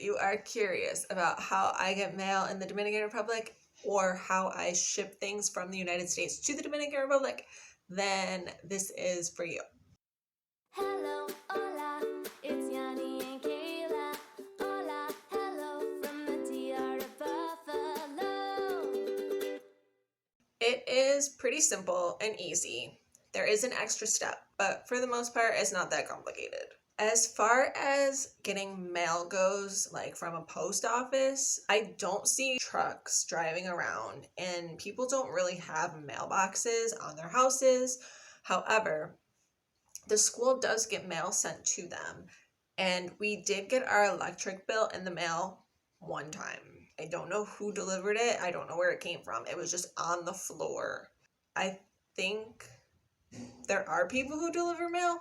you are curious about how I get mail in the Dominican Republic or how I ship things from the United States to the Dominican Republic, then this is for you. Hello, hola, it's Yonny and Kayla. Hola, hello from the D.R. to Buffalo. It is pretty simple and easy. There is an extra step, but for the most part, it's not that complicated. As far as getting mail goes, like from a post office, I don't see trucks driving around and people don't really have mailboxes on their houses. However, the school does get mail sent to them, and we did get our electric bill in the mail one time. I don't know who delivered it. I don't know where it came from. It was just on the floor. I think there are people who deliver mail,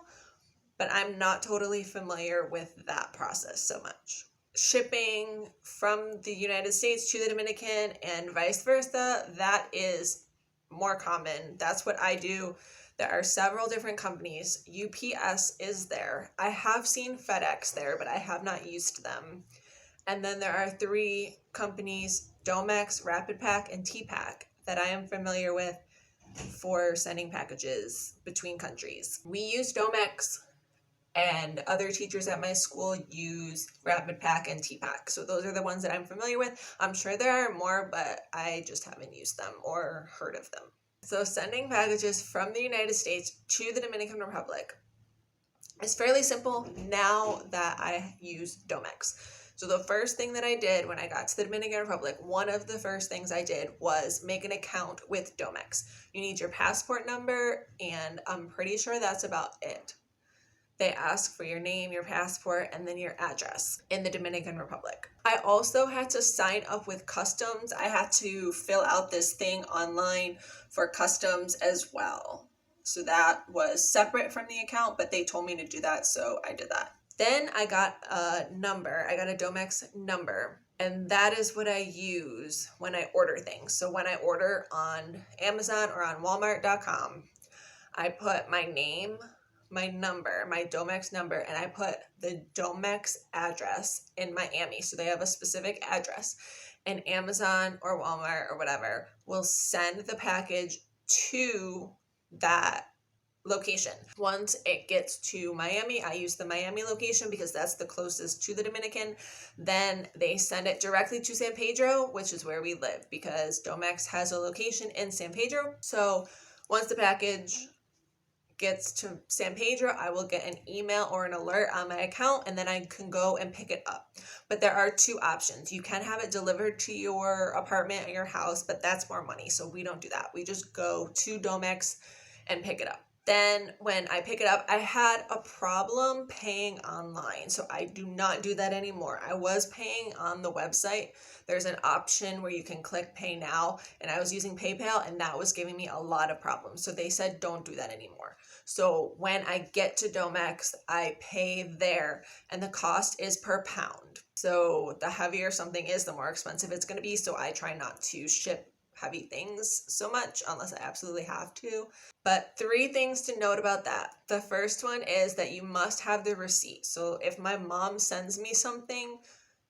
but I'm not totally familiar with that process so much. Shipping from the United States to the Dominican and vice versa, that is more common. That's what I do. There are several different companies. UPS is there. I have seen FedEx there, but I have not used them. And then there are 3 companies, Domex, Rapid Pack, and T-Pack, that I am familiar with for sending packages between countries. We use Domex, and other teachers at my school use Rapid Pack and T-Pack. So those are the ones that I'm familiar with. I'm sure there are more, but I just haven't used them or heard of them. So sending packages from the United States to the Dominican Republic is fairly simple now that I use Domex. So the first thing that I did when I got to the Dominican Republic, one of the first things I did was make an account with Domex. You need your passport number, and I'm pretty sure that's about it. They ask for your name, your passport, and then your address in the Dominican Republic. I also had to sign up with customs. I had to fill out this thing online for customs as well. So that was separate from the account, but they told me to do that, so I did that. Then I got a number. I got a Domex number, and that is what I use when I order things. So when I order on Amazon or on Walmart.com, I put my name, my number, my Domex number, and I put the Domex address in Miami. So they have a specific address, and Amazon or Walmart or whatever will send the package to that location. Once it gets to Miami, I use the Miami location because that's the closest to the Dominican. Then they send it directly to San Pedro, which is where we live, because Domex has a location in San Pedro. So once the package gets to San Pedro, I will get an email or an alert on my account, and then I can go and pick it up. But there are 2 options. You can have it delivered to your apartment or your house, but that's more money, so we don't do that. We just go to Domex and pick it up. Then when I pick it up, I had a problem paying online, so I do not do that anymore. I was paying on the website. There's an option where you can click pay now, and I was using PayPal, and that was giving me a lot of problems. So they said don't do that anymore. So when I get to Domex, I pay there, and the cost is per pound. So the heavier something is, the more expensive it's going to be. So I try not to ship heavy things so much unless I absolutely have to. But 3 things to note about that. The first one is that you must have the receipt. So if my mom sends me something,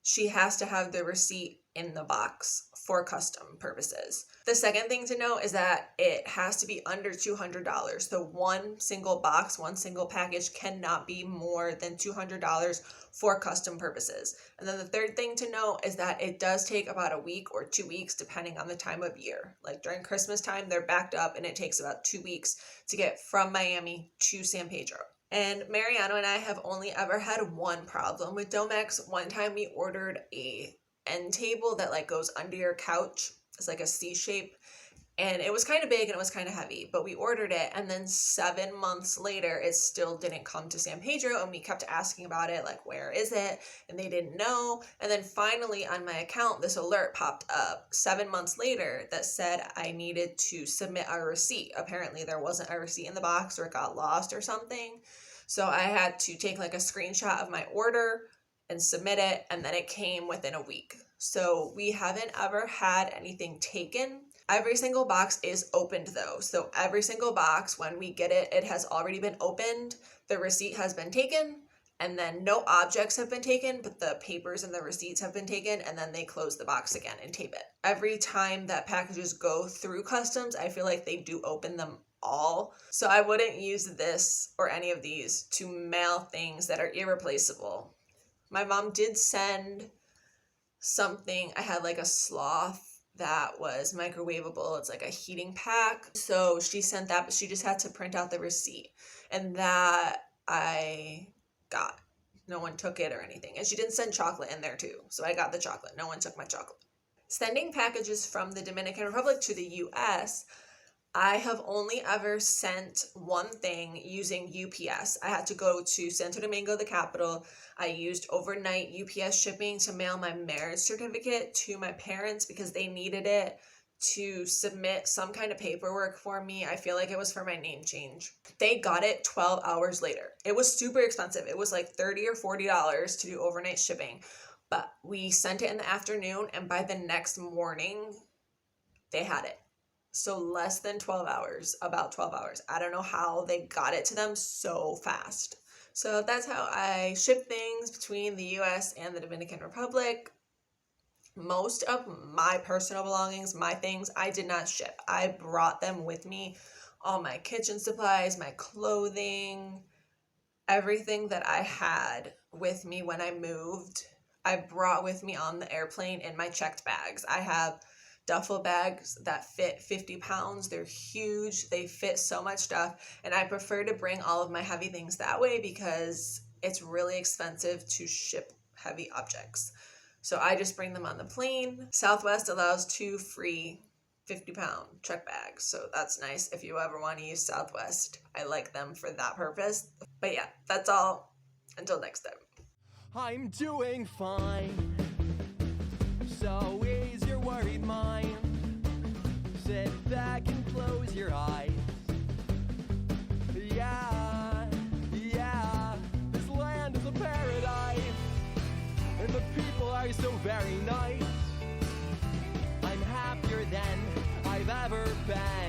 she has to have the receipt in the box for custom purposes. The second thing to note is that it has to be under $200. So one single box, one single package cannot be more than $200 for custom purposes. And then the third thing to note is that it does take about a week or 2 weeks depending on the time of year. Like during Christmas time, they're backed up, and it takes about 2 weeks to get from Miami to San Pedro. And Mariano and I have only ever had one problem with Domex. One time we ordered a end table that like goes under your couch. It's like a C shape, and it was kind of big and it was kind of heavy, but we ordered it, and then 7 months later it still didn't come to San Pedro, and we kept asking about it, like where is it, and they didn't know. And then finally on my account this alert popped up 7 months later that said I needed to submit a receipt. Apparently there wasn't a receipt in the box, or it got lost or something. So I had to take like a screenshot of my order and submit it, and then it came within a week. So we haven't ever had anything taken. Every single box is opened though. So every single box, when we get it, it has already been opened. The receipt has been taken, and then no objects have been taken, but the papers and the receipts have been taken, and then they close the box again and tape it. Every time that packages go through customs, I feel like they do open them all. So I wouldn't use this or any of these to mail things that are irreplaceable. My mom did send something. I had like a sloth that was microwavable. It's like a heating pack. So she sent that, but she just had to print out the receipt. And that I got. No one took it or anything. And she didn't send chocolate in there too. So I got the chocolate. No one took my chocolate. Sending packages from the Dominican Republic to the US, I have only ever sent one thing using UPS. I had to go to Santo Domingo, the capital. I used overnight UPS shipping to mail my marriage certificate to my parents because they needed it to submit some kind of paperwork for me. I feel like it was for my name change. They got it 12 hours later. It was super expensive. It was like $30 or $40 to do overnight shipping. But we sent it in the afternoon, and by the next morning, they had it. So less than 12 hours, about 12 hours. I don't know how they got it to them so fast. So that's how I ship things between the US and the Dominican Republic. Most of my personal belongings, my things, I did not ship. I brought them with me. All my kitchen supplies, my clothing, everything that I had with me when I moved, I brought with me on the airplane in my checked bags. I have duffel bags that fit 50 pounds. They're huge. They fit so much stuff. And I prefer to bring all of my heavy things that way because it's really expensive to ship heavy objects. So I just bring them on the plane. Southwest allows 2 free 50-pound check bags. So that's nice if you ever want to use Southwest. I like them for that purpose. But yeah, that's all. Until next time. I'm doing fine. So ease your worried mind. Sit back and close your eyes. Yeah, this land is a paradise. And the people are so very nice. I'm happier than I've ever been.